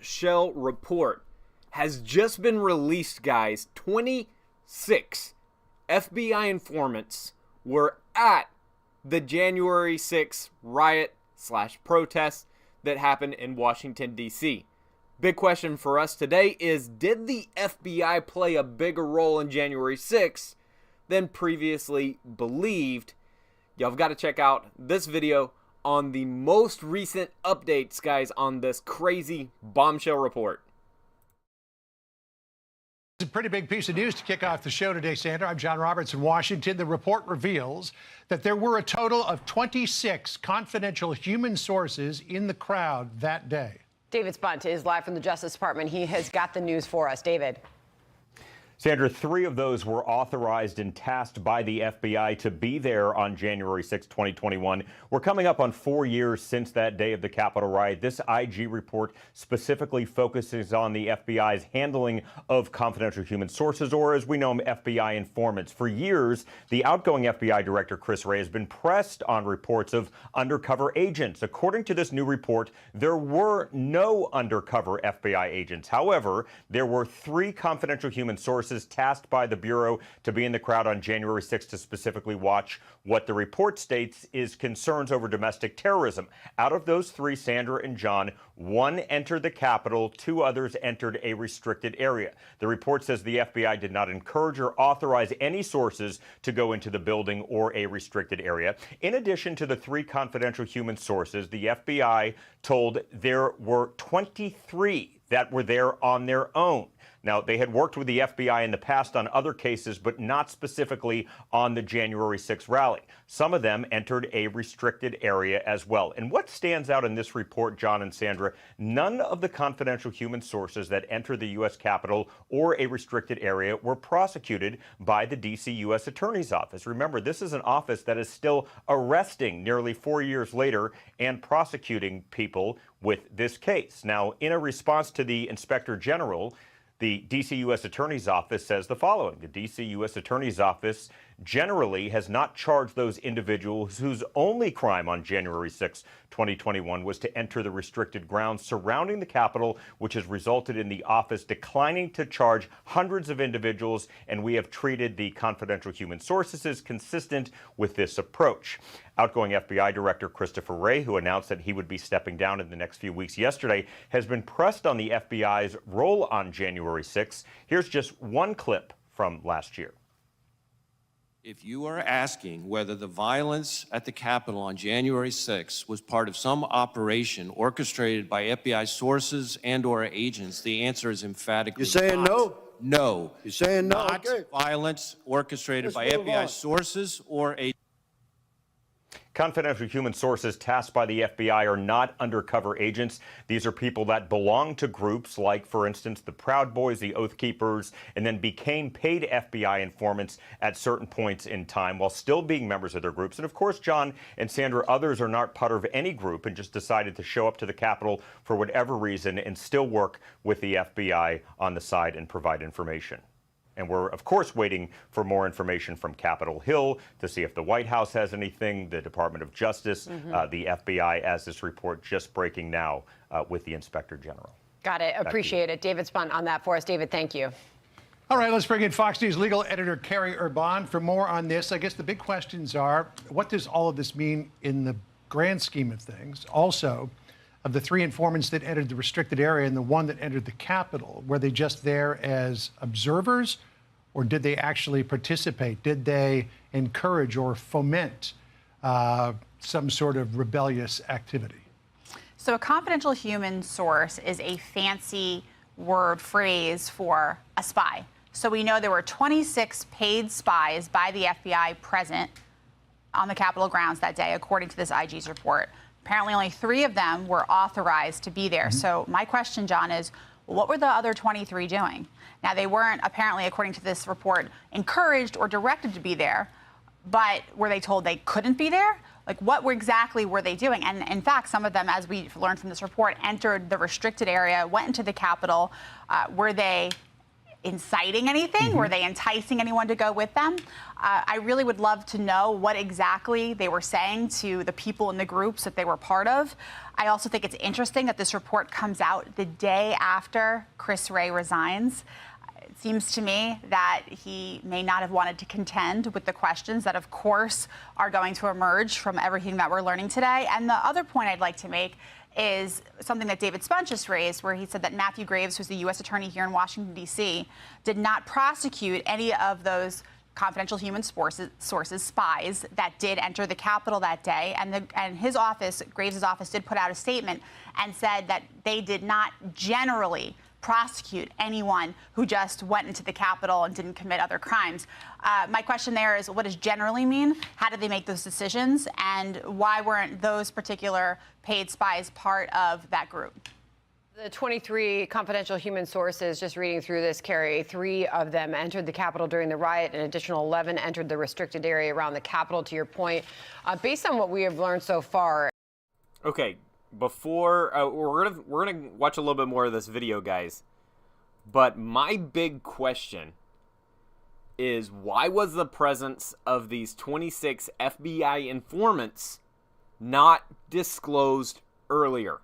bombshell report has just been released, guys. 26 FBI informants were at the January 6th riot/protest that happened in Washington, D.C. Big question for us today is, did the FBI play a bigger role in January 6th than previously believed? Y'all have got to check out this video on the most recent updates, guys, on this crazy bombshell report. It's a pretty big piece of news to kick off the show today, Sandra. I'm John Roberts in Washington. The report reveals that there were a total of 26 confidential human sources in the crowd that day. David Spunt is live from the Justice Department. He has got the news for us. David. Sandra, 3 of those were authorized and tasked by the FBI to be there on January 6, 2021. We're coming up on 4 years since that day of the Capitol riot. This IG report specifically focuses on the FBI's handling of confidential human sources, or as we know them, FBI informants. For years, the outgoing FBI director, Chris Wray, has been pressed on reports of undercover agents. According to this new report, there were no undercover FBI agents. However, there were 3 confidential human sources tasked by the Bureau to be in the crowd on January 6th to specifically watch what the report states is concerns over domestic terrorism. Out of those 3, Sandra and John, 1 entered the Capitol, 2 others entered a restricted area. The report says the FBI did not encourage or authorize any sources to go into the building or a restricted area. In addition to the 3 confidential human sources, the FBI told there were 23 that were there on their own. Now, they had worked with the FBI in the past on other cases, but not specifically on the January 6th rally. Some of them entered a restricted area as well. And what stands out in this report, John and Sandra, none of the confidential human sources that entered the U.S. Capitol or a restricted area were prosecuted by the D.C. U.S. Attorney's Office. Remember, this is an office that is still arresting nearly 4 years later and prosecuting people with this case. Now, in a response to the Inspector General, the D.C. U.S. Attorney's Office says the following. The D.C. U.S. Attorney's Office generally has not charged those individuals whose only crime on January 6, 2021 was to enter the restricted grounds surrounding the Capitol, which has resulted in the office declining to charge hundreds of individuals, and we have treated the confidential human sources as consistent with this approach. Outgoing FBI Director Christopher Wray, who announced that he would be stepping down in the next few weeks yesterday, has been pressed on the FBI's role on January 6. Here's just one clip from last year. If you are asking whether the violence at the Capitol on January 6 was part of some operation orchestrated by FBI sources and/or agents, the answer is emphatically You're saying not. no? No. You're saying no? Not Okay. violence orchestrated by Let's move FBI on. sources or agents. Confidential human sources tasked by the FBI are not undercover agents. These are people that belong to groups like, for instance, the Proud Boys, the Oath Keepers, and then became paid FBI informants at certain points in time while still being members of their groups. And of course, John and Sandra, others are not part of any group and just decided to show up to the Capitol for whatever reason and still work with the FBI on the side and provide information. And we're, of course, waiting for more information from Capitol Hill to see if the White House has anything, the Department of Justice, the FBI, as this report just breaking now with the Inspector General. Got it. Appreciate it. David Spunt on that for us. David, thank you. All right, let's bring in Fox News legal editor Kerri Urbahn for more on this. I guess the big questions are, what does all of this mean in the grand scheme of things? Also, of the 3 informants that entered the restricted area and the 1 that entered the Capitol, were they just there as observers, or did they actually participate? Did they encourage or foment some sort of rebellious activity? So a confidential human source is a fancy word phrase for a spy. So we know there were 26 paid spies by the FBI present on the Capitol grounds that day, according to this IG's report. Apparently only 3 of them were authorized to be there. So my question, John, is what were the other 23 doing? Now, they weren't, apparently, according to this report, encouraged or directed to be there, but were they told they couldn't be there? Like, what exactly were they doing? And in fact, some of them, as we learned from this report, entered the restricted area, went into the Capitol. Were they inciting anything? Were they enticing anyone to go with them? I really would love to know what exactly they were saying to the people in the groups that they were part of. I also think it's interesting that this report comes out the day after Chris Wray resigns. It seems to me that he may not have wanted to contend with the questions that, of course, are going to emerge from everything that we're learning today. And the other point I'd like to make is something that David Spunch just raised, where he said that Matthew Graves, who's the U.S. attorney here in Washington, D.C., did not prosecute any of those confidential human sources, spies, that did enter the Capitol that day. And his office, Graves' office, did put out a statement and said that they did not generally prosecute anyone who just went into the Capitol and didn't commit other crimes. My question there is, what does generally mean? How did they make those decisions? And why weren't those particular paid spies part of that group? The 23 confidential human sources, just reading through this, Kerri, 3 of them entered the Capitol during the riot. An additional 11 entered the restricted area around the Capitol, to your point. Based on what we have learned so far. Okay, before we're gonna watch a little bit more of this video, guys. But my big question is, why was the presence of these 26 FBI informants not disclosed earlier?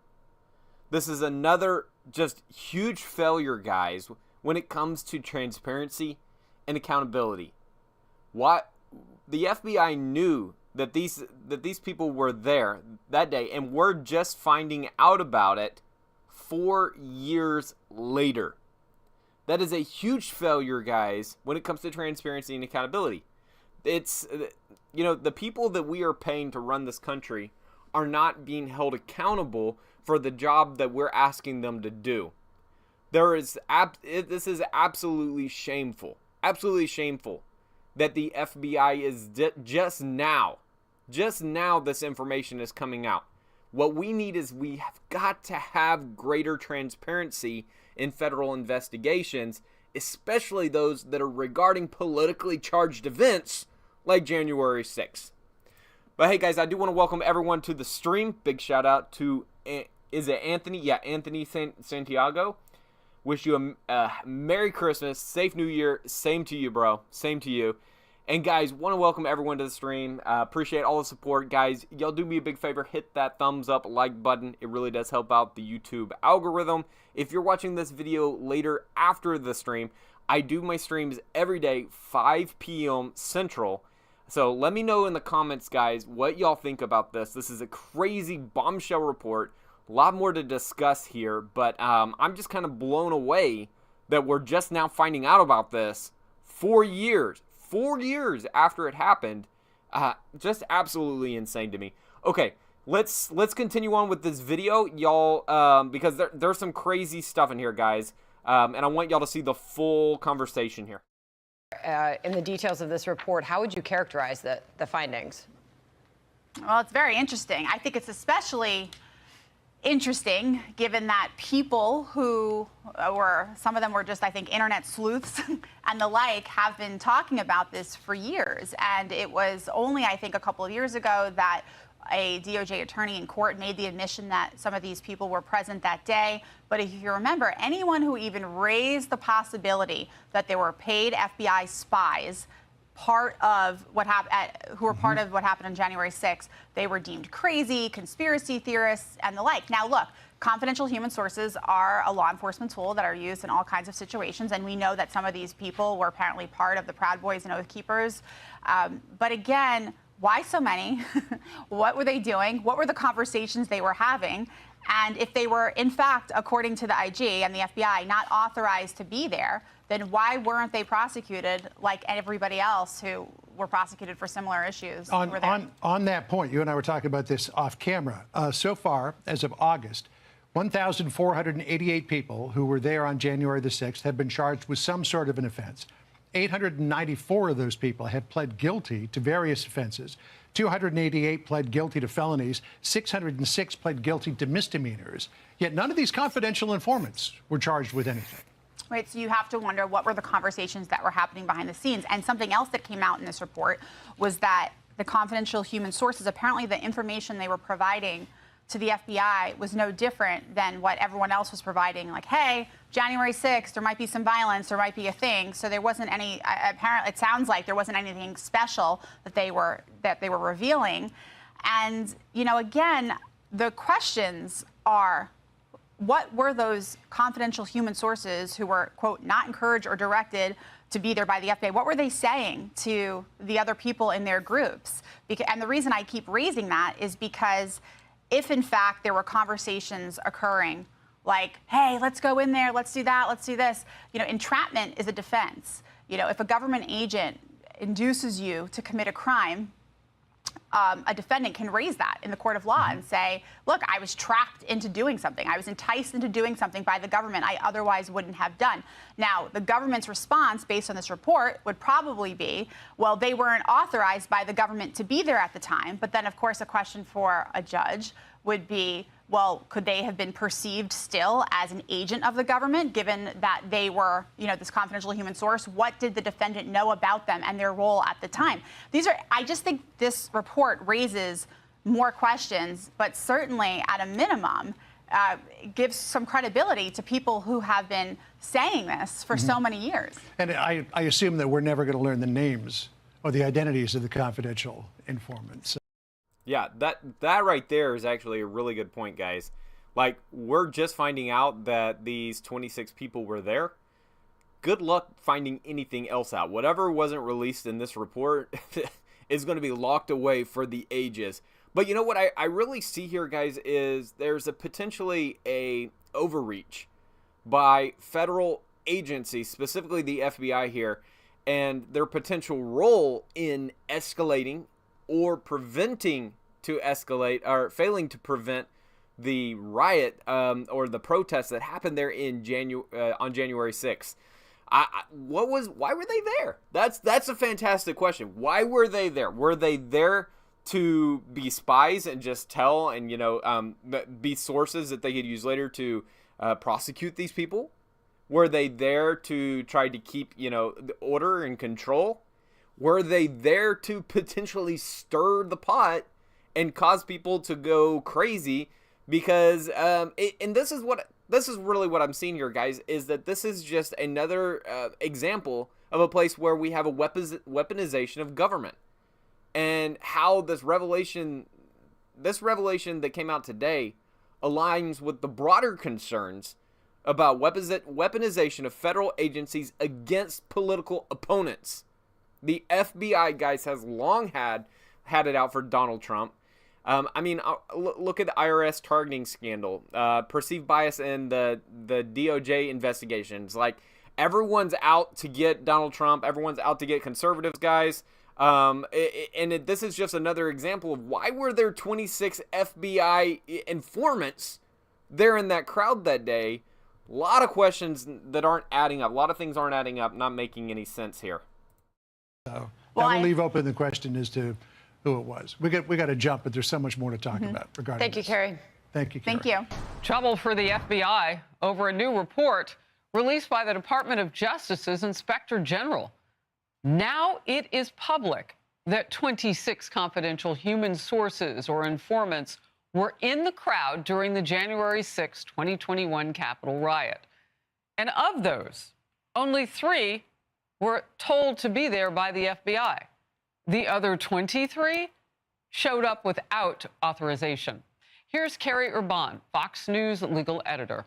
This is another just huge failure, guys, when it comes to transparency and accountability. What the FBI knew that these people were there that day, and we're just finding out about it 4 years later. That is a huge failure, guys, when it comes to transparency and accountability. It's, you know, the people that we are paying to run this country are not being held accountable for the job that we're asking them to do. This is absolutely shameful that the FBI is just now this information is coming out. What we need is, we have got to have greater transparency in federal investigations, especially those that are regarding politically charged events like January 6th. But hey, guys, I do want to welcome everyone to the stream. Big shout out to, is it Anthony? Yeah, Anthony Santiago. Wish you a Merry Christmas, safe New Year. Same to you, bro. Same to you. And guys, want to welcome everyone to the stream. Appreciate all the support. Guys, y'all do me a big favor. Hit that thumbs up, like button. It really does help out the YouTube algorithm. If you're watching this video later after the stream, I do my streams every day, 5 p.m. Central. So let me know in the comments, guys, what y'all think about this. This is a crazy bombshell report. A lot more to discuss here, but I'm just kind of blown away that we're just now finding out about this 4 years. 4 years after it happened. Just absolutely insane to me. Okay, let's continue on with this video, y'all, because there's some crazy stuff in here, guys, and I want y'all to see the full conversation here. In the details of this report, how would you characterize the findings? Well, it's very interesting. I think it's especially interesting given that people who some of them were just, I think, internet sleuths and the like, have been talking about this for years. And it was only, I think, a couple of years ago that a DOJ attorney in court made the admission that some of these people were present that day. But if you remember, anyone who even raised the possibility that there were paid FBI spies part of what happened, who were part of what happened on January 6th, they were deemed crazy, conspiracy theorists, and the like. Now, look, confidential human sources are a law enforcement tool that are used in all kinds of situations, and we know that some of these people were apparently part of the Proud Boys and Oath Keepers. But again, why so many? What were they doing? What were the conversations they were having? And if they were, in fact, according to the IG and the FBI, not authorized to be there, then why weren't they prosecuted like everybody else who were prosecuted for similar issues? On that point, you and I were talking about this off camera. So far, as of August, 1,488 people who were there on January the 6th have been charged with some sort of an offense. 894 of those people have pled guilty to various offenses. 288 pled guilty to felonies. 606 pled guilty to misdemeanors. Yet none of these confidential informants were charged with anything. Right, so you have to wonder, what were the conversations that were happening behind the scenes? And something else that came out in this report was that the confidential human sources, apparently the information they were providing to the FBI was no different than what everyone else was providing. Like, hey, January 6th, there might be some violence, there might be a thing. So there wasn't any. Apparently, it sounds like there wasn't anything special that they were revealing. And again, the questions are, what were those confidential human sources who were, quote, not encouraged or directed to be there by the FBI? What were they saying to the other people in their groups? And the reason I keep raising that is because if, in fact, there were conversations occurring like, hey, let's go in there, let's do that, let's do this. Entrapment is a defense. If a government agent induces you to commit a crime, a defendant can raise that in the court of law and say, look, I was trapped into doing something. I was enticed into doing something by the government I otherwise wouldn't have done. Now, the government's response based on this report would probably be, well, they weren't authorized by the government to be there at the time. But then, of course, a question for a judge would be, well, could they have been perceived still as an agent of the government, given that they were, this confidential human source? What did the defendant know about them and their role at the time? I just think this report raises more questions, but certainly at a minimum, gives some credibility to people who have been saying this for so many years. And I assume that we're never going to learn the names or the identities of the confidential informants. Yeah, that right there is actually a really good point, guys. Like, we're just finding out that these 26 people were there. Good luck finding anything else out. Whatever wasn't released in this report is going to be locked away for the ages. But you know what I really see here, guys, is there's a potentially a overreach by federal agencies, specifically the FBI here, and their potential role in escalating or preventing to escalate, or failing to prevent the riot or the protest that happened there in on January 6th. Why were they there? That's a fantastic question. Why were they there? Were they there to be spies and just tell and be sources that they could use later to prosecute these people? Were they there to try to keep the order and control? Were they there to potentially stir the pot and cause people to go crazy? Because and this is really what I'm seeing here, guys, is that this is just another example of a place where we have a weaponization of government, and how this revelation that came out today aligns with the broader concerns about weaponization of federal agencies against political opponents. The FBI, guys, has long had it out for Donald Trump. Look at the IRS targeting scandal, perceived bias in the DOJ investigations. Like, everyone's out to get Donald Trump. Everyone's out to get conservatives, guys. This is just another example of why were there 26 FBI informants there in that crowd that day. A lot of questions that aren't adding up. A lot of things aren't adding up, not making any sense here. So that will leave open the question as to who it was. We got to jump, but there's so much more to talk about regarding Thank you, Kerri. Thank you, Kerri. Thank you. Trouble for the FBI over a new report released by the Department of Justice's Inspector General. Now it is public that 26 confidential human sources or informants were in the crowd during the January 6, 2021 Capitol riot. And of those, only 3 were told to be there by the FBI. The other 23 showed up without authorization. Here's Kerri Urbahn, Fox News legal editor.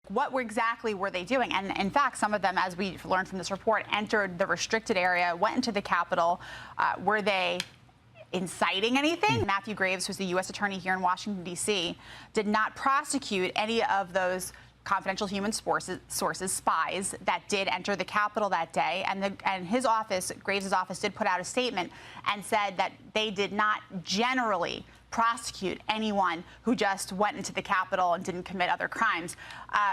What exactly were they doing? And in fact, some of them, as we learned from this report, entered the restricted area, went into the Capitol. Were they inciting anything? Matthew Graves, who's the U.S. attorney here in Washington, D.C., did not prosecute any of those confidential human sources, spies, that did enter the Capitol that day. And his office, Graves' office, did put out a statement and said that they did not generally prosecute anyone who just went into the Capitol and didn't commit other crimes.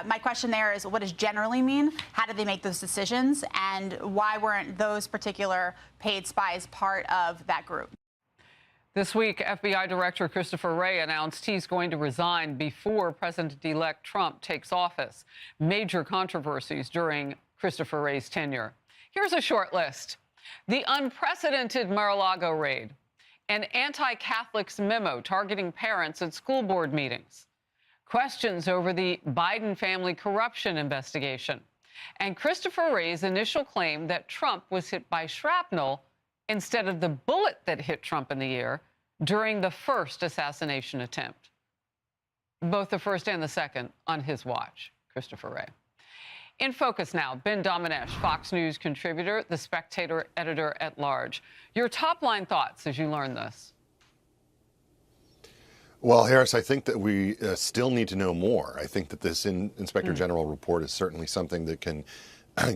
My question there is, what does generally mean? How did they make those decisions? And why weren't those particular paid spies part of that group? This week, FBI Director Christopher Wray announced he's going to resign before President-elect Trump takes office. Major controversies during Christopher Wray's tenure. Here's a short list. The unprecedented Mar-a-Lago raid. An anti-Catholics memo targeting parents at school board meetings. Questions over the Biden family corruption investigation. And Christopher Wray's initial claim that Trump was hit by shrapnel instead of the bullet that hit Trump in the ear during the first assassination attempt. Both the first and the second on his watch, Christopher Wray. In focus now, Ben Domenech, Fox News contributor, The Spectator editor at large. Your top line thoughts as you learn this? Well, Harris, I think that we still need to know more. I think that this Inspector General report is certainly something that can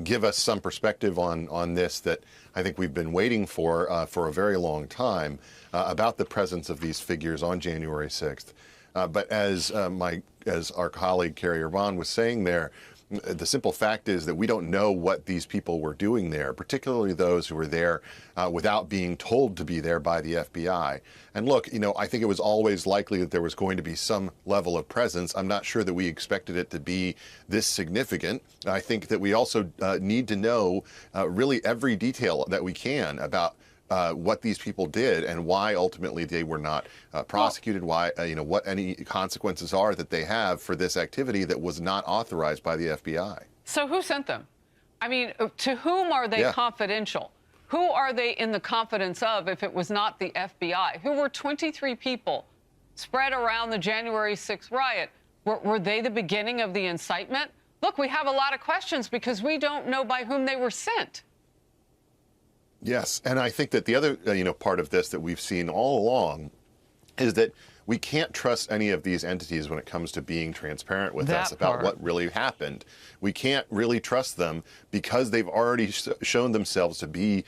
give us some perspective on this that I think we've been waiting for a very long time about the presence of these figures on January 6th. But as our colleague Kerri Urbahn was saying there, the simple fact is that we don't know what these people were doing there, particularly those who were there without being told to be there by the FBI. And look, I think it was always likely that there was going to be some level of presence. I'm not sure that we expected it to be this significant. I think that we also need to know really every detail that we can about what these people did and why ultimately they were not prosecuted, why, what any consequences are that they have for this activity that was not authorized by the FBI. So who sent them? I mean, to whom are they confidential? Who are they in the confidence of if it was not the FBI? Who were 23 people spread around the January 6th riot? Were they the beginning of the incitement? Look, we have a lot of questions because we don't know by whom they were sent. Yes, and I think that the other part of this that we've seen all along is that we can't trust any of these entities when it comes to being transparent with us about what really happened. We can't really trust them because they've already shown themselves to be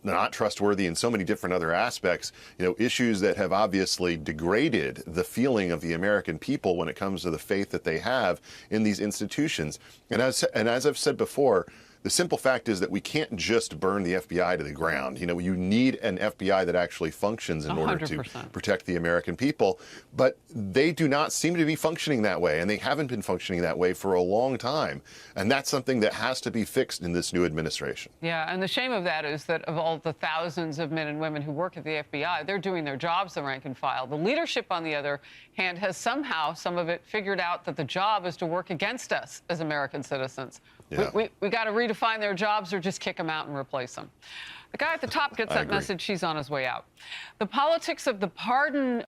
not trustworthy in so many different other aspects, issues that have obviously degraded the feeling of the American people when it comes to the faith that they have in these institutions. And as I've said before, the simple fact is that we can't just burn the FBI to the ground. You need an FBI that actually functions in 100%. Order to protect the American people. But they do not seem to be functioning that way, and they haven't been functioning that way for a long time. And that's something that has to be fixed in this new administration. Yeah, and the shame of that is that of all the thousands of men and women who work at the FBI, they're doing their jobs, the rank and file. The leadership, on the other hand, has somehow, some of it, figured out that the job is to work against us as American citizens. Yeah. We got to redefine their jobs or just kick them out and replace them. The guy at the top gets that message. He's on his way out. The politics of the pardon.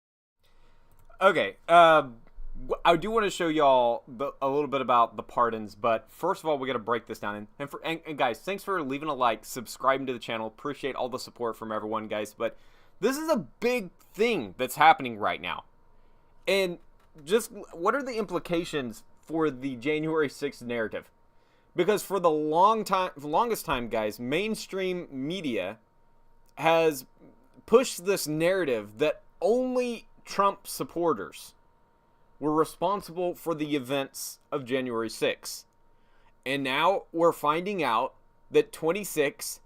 Okay. I do want to show y'all a little bit about the pardons, but first of all, we got to break this down. And guys, thanks for leaving a like, subscribing to the channel. Appreciate all the support from everyone, guys. But this is a big thing that's happening right now. And just what are the implications for the January 6th narrative? Because for the longest time, guys, mainstream media has pushed this narrative that only Trump supporters were responsible for the events of January 6th. And now we're finding out that 26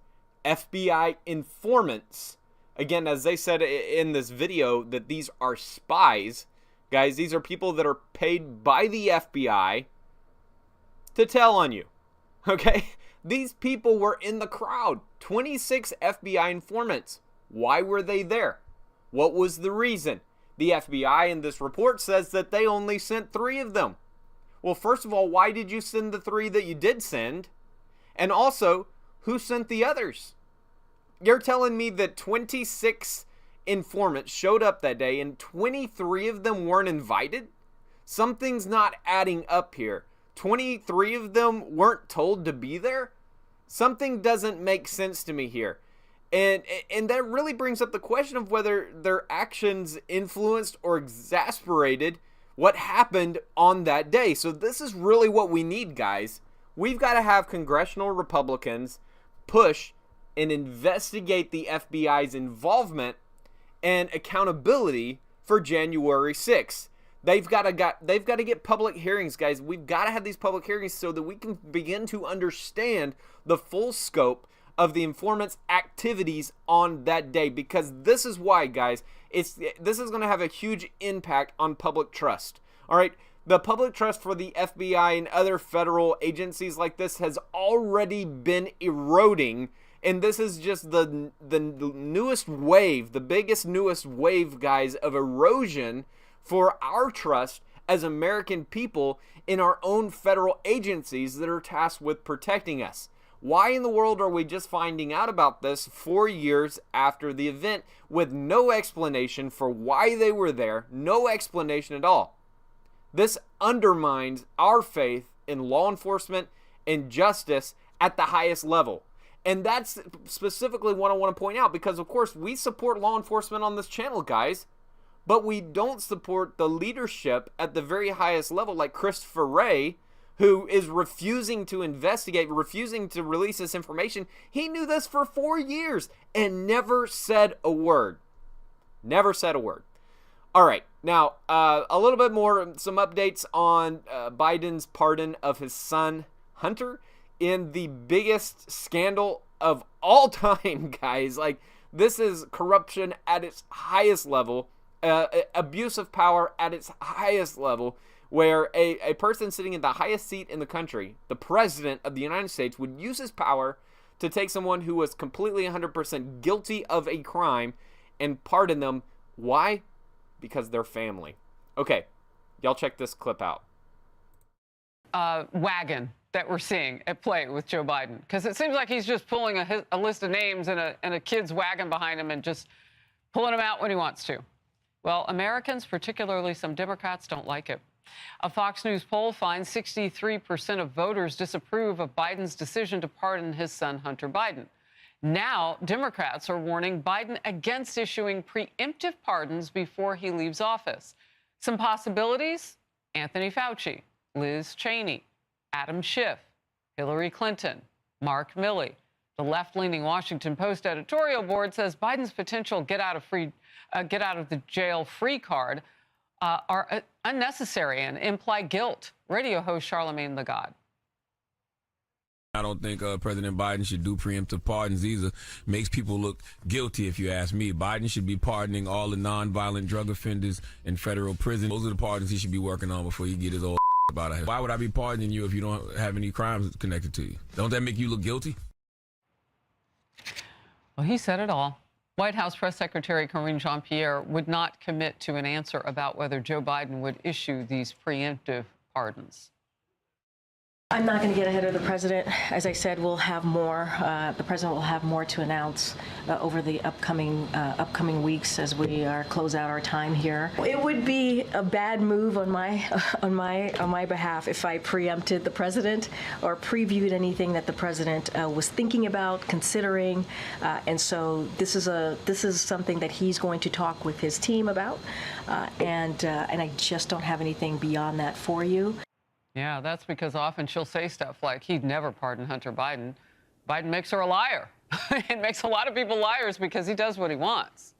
FBI informants, again, as they said in this video, that these are spies. Guys, these are people that are paid by the FBI to tell on you. Okay? These people were in the crowd. 26 FBI informants. Why were they there? What was the reason? The FBI in this report says that they only sent 3 of them. Well, first of all, why did you send the 3 that you did send? And also, who sent the others? You're telling me that 26 informants showed up that day and 23 of them weren't invited? Something's not adding up here. 23 of them weren't told to be there? Something doesn't make sense to me here. And that really brings up the question of whether their actions influenced or exasperated what happened on that day. So this is really what we need, guys. We've got to have congressional Republicans push and investigate the FBI's involvement and accountability for January 6th. They've got to get public hearings, guys. We've got to have these public hearings so that we can begin to understand the full scope of the informants' activities on that day, because this is why, guys, this is going to have a huge impact on public trust. All right, the public trust for the FBI and other federal agencies like this has already been eroding And this is just the newest wave, the biggest, newest wave, guys, of erosion for our trust as American people in our own federal agencies that are tasked with protecting us. Why in the world are we just finding out about this 4 years after the event with no explanation for why they were there, no explanation at all? This undermines our faith in law enforcement and justice at the highest level. And that's specifically what I want to point out, because of course we support law enforcement on this channel, guys, but we don't support the leadership at the very highest level, like Christopher Wray, who is refusing to investigate, refusing to release this information. He knew this for 4 years and never said a word. Never said a word. All right, now a little bit more, some updates on Biden's pardon of his son, Hunter, in the biggest scandal of all time, guys. Like, this is corruption at its highest level, abuse of power at its highest level, where a person sitting in the highest seat in the country, the president of the United States, would use his power to take someone who was completely 100% guilty of a crime and pardon them. Why? Because they're family. Okay, y'all check this clip out. Wagon that we're seeing at play with Joe Biden, because it seems like he's just pulling a list of names and a kid's wagon behind him and just pulling them out when he wants to. Well, Americans, particularly some Democrats, don't like it. A Fox News poll finds 63% of voters disapprove of Biden's decision to pardon his son, Hunter Biden. Now, Democrats are warning Biden against issuing preemptive pardons before he leaves office. Some possibilities: Anthony Fauci, Liz Cheney, Adam Schiff, Hillary Clinton, Mark Milley. The left-leaning Washington Post editorial board says Biden's potential get out of the jail free card are unnecessary and imply guilt. Radio host Charlemagne the God. I don't think President Biden should do preemptive pardons either. Makes people look guilty, if you ask me. Biden should be pardoning all the nonviolent drug offenders in federal prison. Those are the pardons he should be working on before he get his old out of here. Why would I be pardoning you if you don't have any crimes connected to you? Don't that make you look guilty? Well, he said it all. White House Press Secretary Karine Jean-Pierre would not commit to an answer about whether Joe Biden would issue these preemptive pardons. I'm not going to get ahead of the president. As I said, we'll have more. The president will have more to announce over the upcoming weeks as we close out our time here. It would be a bad move on my behalf if I preempted the president or previewed anything that the president was thinking about, considering, and so this is something that he's going to talk with his team about, and I just don't have anything beyond that for you. Yeah, that's because often she'll say stuff like, he'd never pardon Hunter Biden. Biden makes her a liar. It makes a lot of people liars because he does what he wants.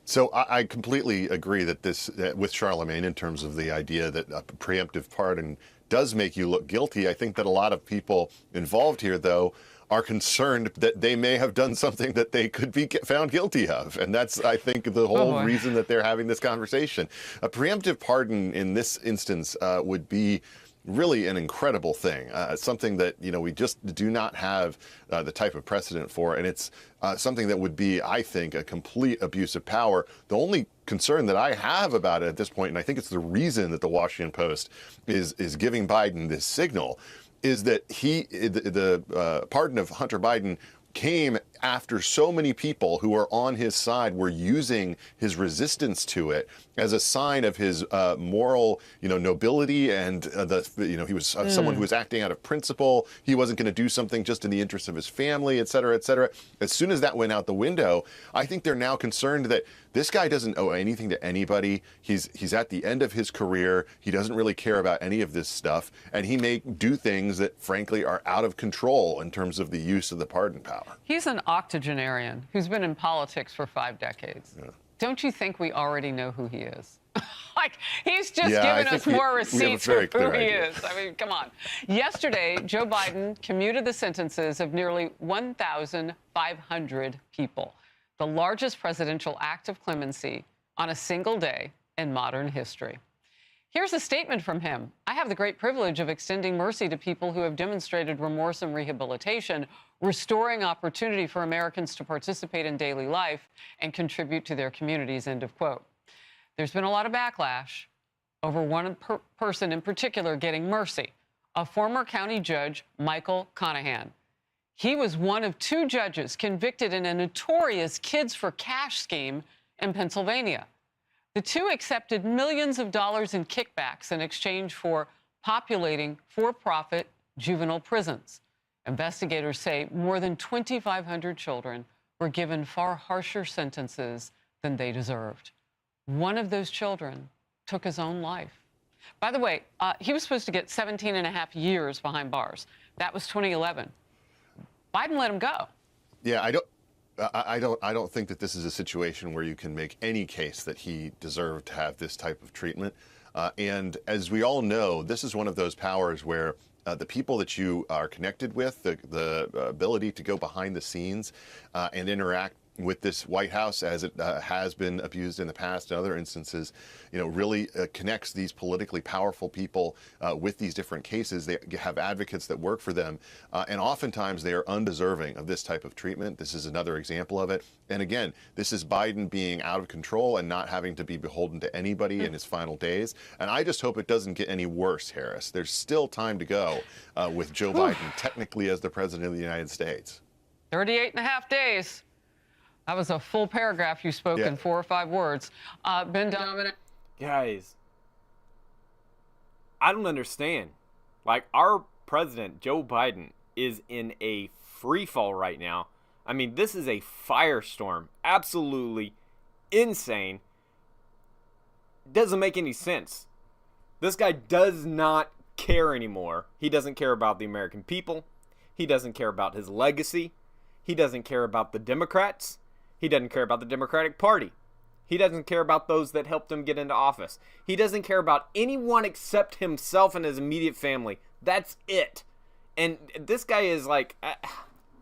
So I completely agree that with Charlemagne in terms of the idea that a preemptive pardon does make you look guilty. I think that a lot of people involved here, though, are concerned that they may have done something that they could be found guilty of. And that's, I think, the whole reason that they're having this conversation. A preemptive pardon in this instance would be really an incredible thing, something that, we just do not have the type of precedent for. And it's something that would be, I think, a complete abuse of power. The only concern that I have about it at this point, and I think it's the reason that the Washington Post is giving Biden this signal, is that the pardon of Hunter Biden came after so many people who are on his side were using his resistance to it as a sign of his moral, nobility, and he was someone who was acting out of principle. He wasn't going to do something just in the interest of his family, et cetera, et cetera. As soon as that went out the window, I think they're now concerned that this guy doesn't owe anything to anybody. He's at the end of his career. He doesn't really care about any of this stuff, and he may do things that, frankly, are out of control in terms of the use of the pardon power. He's an octogenarian who's been in politics for 5 decades. Yeah. Don't you think we already know who he is? He's just giving us more receipts for who he is. I mean, come on. Yesterday, Joe Biden commuted the sentences of nearly 1,500 people, the largest presidential act of clemency on a single day in modern history. Here's a statement from him. I have the great privilege of extending mercy to people who have demonstrated remorse and rehabilitation, restoring opportunity for Americans to participate in daily life and contribute to their communities, end of quote. There's been a lot of backlash over one person in particular getting mercy, a former county judge, Michael Conahan. He was one of 2 judges convicted in a notorious Kids for Cash scheme in Pennsylvania. The 2 accepted millions of dollars in kickbacks in exchange for populating for-profit juvenile prisons. Investigators say more than 2,500 children were given far harsher sentences than they deserved. One of those children took his own life. By the way, he was supposed to get 17 and a half years behind bars. That was 2011. Biden let him go. Yeah, I don't think that this is a situation where you can make any case that he deserved to have this type of treatment. And as we all know, this is one of those powers where the people that you are connected with, the ability to go behind the scenes and interact with this White House, as it has been abused in the past in other instances, really connects these politically powerful people with these different cases. They have advocates that work for them, and oftentimes they are undeserving of this type of treatment. This is another example of it. And again, this is Biden being out of control and not having to be beholden to anybody in his final days. And I just hope it doesn't get any worse, Harris. There's still time to go with Joe Biden, technically as the president of the United States. 38 and a half days. That was a full paragraph you spoke in 4 or 5 words. Ben Domenech. Guys, I don't understand. Like, our president, Joe Biden, is in a free fall right now. I mean, this is a firestorm. Absolutely insane. Doesn't make any sense. This guy does not care anymore. He doesn't care about the American people. He doesn't care about his legacy. He doesn't care about the Democrats. He doesn't care about the Democratic Party. He doesn't care about those that helped him get into office. He doesn't care about anyone except himself and his immediate family. That's it. And this guy is like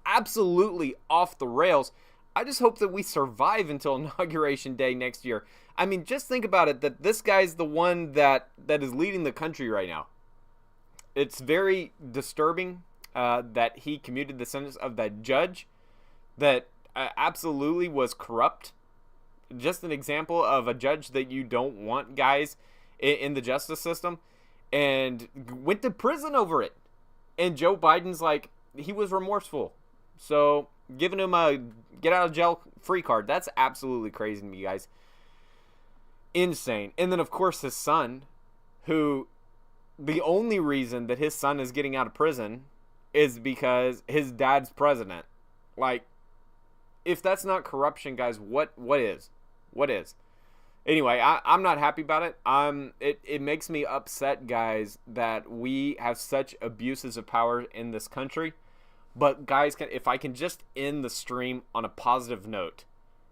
absolutely off the rails. I just hope that we survive until Inauguration Day next year. I mean, just think about it, that this guy's the one that is leading the country right now. It's very disturbing that he commuted the sentence of that judge that absolutely was corrupt. Just an example of a judge that you don't want, guys, in the justice system, and went to prison over it. And Joe Biden's like, he was remorseful. So giving him a get out of jail free card, that's absolutely crazy to me, guys. Insane. And then, of course, his son, who the only reason that his son is getting out of prison is because his dad's president. Like, if that's not corruption, guys, what is? What is? Anyway, I'm not happy about it. It makes me upset, guys, that we have such abuses of power in this country. But guys, if I can just end the stream on a positive note,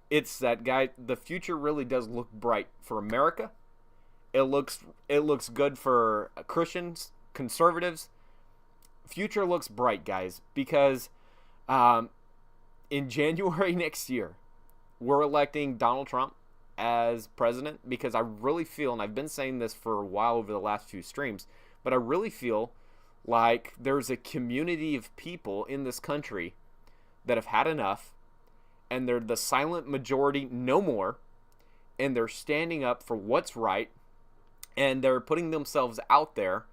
it's that, guys, the future really does look bright for America. It looks good for Christians, conservatives. Future looks bright, guys, because in January next year, we're electing Donald Trump as president, because I really feel, and I've been saying this for a while over the last few streams, but I really feel like there's a community of people in this country that have had enough, and they're the silent majority no more, and they're standing up for what's right, and they're putting themselves out there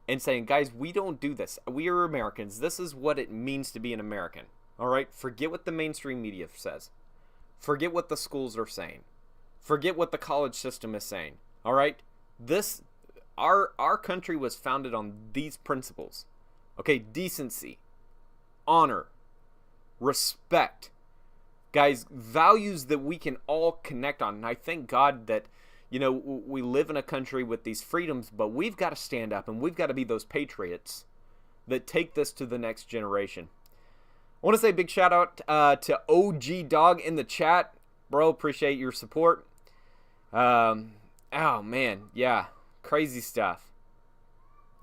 and saying, guys, we don't do this. We are Americans. This is what it means to be an American. All right, forget what the mainstream media says. Forget what the schools are saying. Forget what the college system is saying. All right, our country was founded on these principles. Okay, decency, honor, respect, guys, values that we can all connect on. And I thank God that we live in a country with these freedoms, but we've got to stand up and we've got to be those patriots that take this to the next generation. I want to say a big shout out to OG Dog in the chat. Bro, appreciate your support. Oh, man. Yeah. Crazy stuff.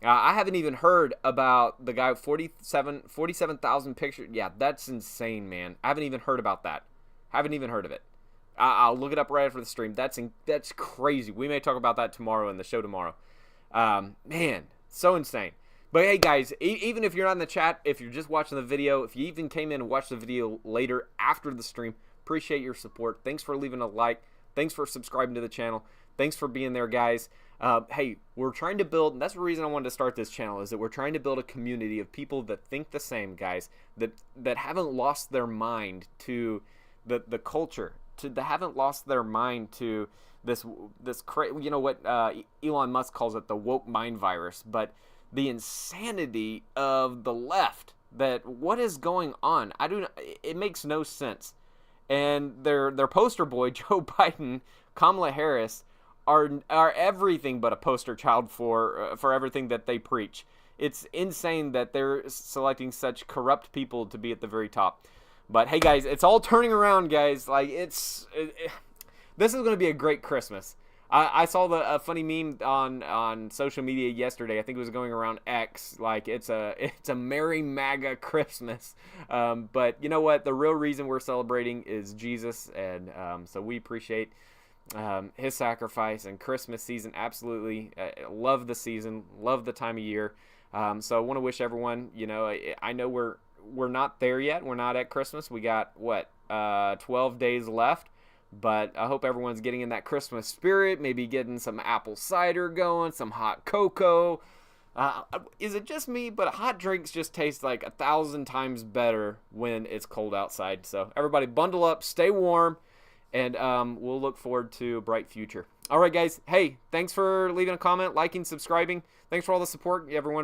I haven't even heard about the guy with 47,000 pictures. Yeah, that's insane, man. I haven't even heard about that. Haven't even heard of it. I'll look it up right after the stream. That's crazy. We may talk about that tomorrow in the show tomorrow. Man, so insane. But hey, guys, even if you're not in the chat, if you're just watching the video, if you even came in and watched the video later after the stream, appreciate your support. Thanks for leaving a like. Thanks for subscribing to the channel. Thanks for being there, guys. Hey, we're trying to build, and that's the reason I wanted to start this channel, is that we're trying to build a community of people that think the same, guys, that haven't lost their mind to the culture, that haven't lost their mind to this you know what Elon Musk calls it, the woke mind virus, but the insanity of the left, that what is going on? It makes no sense. And their poster boy, Joe Biden, Kamala Harris, are everything but a poster child for everything that they preach. It's insane that they're selecting such corrupt people to be at the very top. But hey, guys, it's all turning around, guys. Like this is going to be a great Christmas. I saw a funny meme on social media yesterday. I think it was going around X. Like it's a Merry MAGA Christmas. But you know what? The real reason we're celebrating is Jesus, and so we appreciate his sacrifice and Christmas season. Absolutely love the season, love the time of year. So I want to wish everyone. You know, I know we're not there yet. We're not at Christmas. We got 12 days left. But I hope everyone's getting in that Christmas spirit, maybe getting some apple cider going, some hot cocoa. Is it just me? But hot drinks just taste like 1,000 times better when it's cold outside. So everybody bundle up, stay warm, and we'll look forward to a bright future. All right, guys. Hey, thanks for leaving a comment, liking, subscribing. Thanks for all the support, everyone.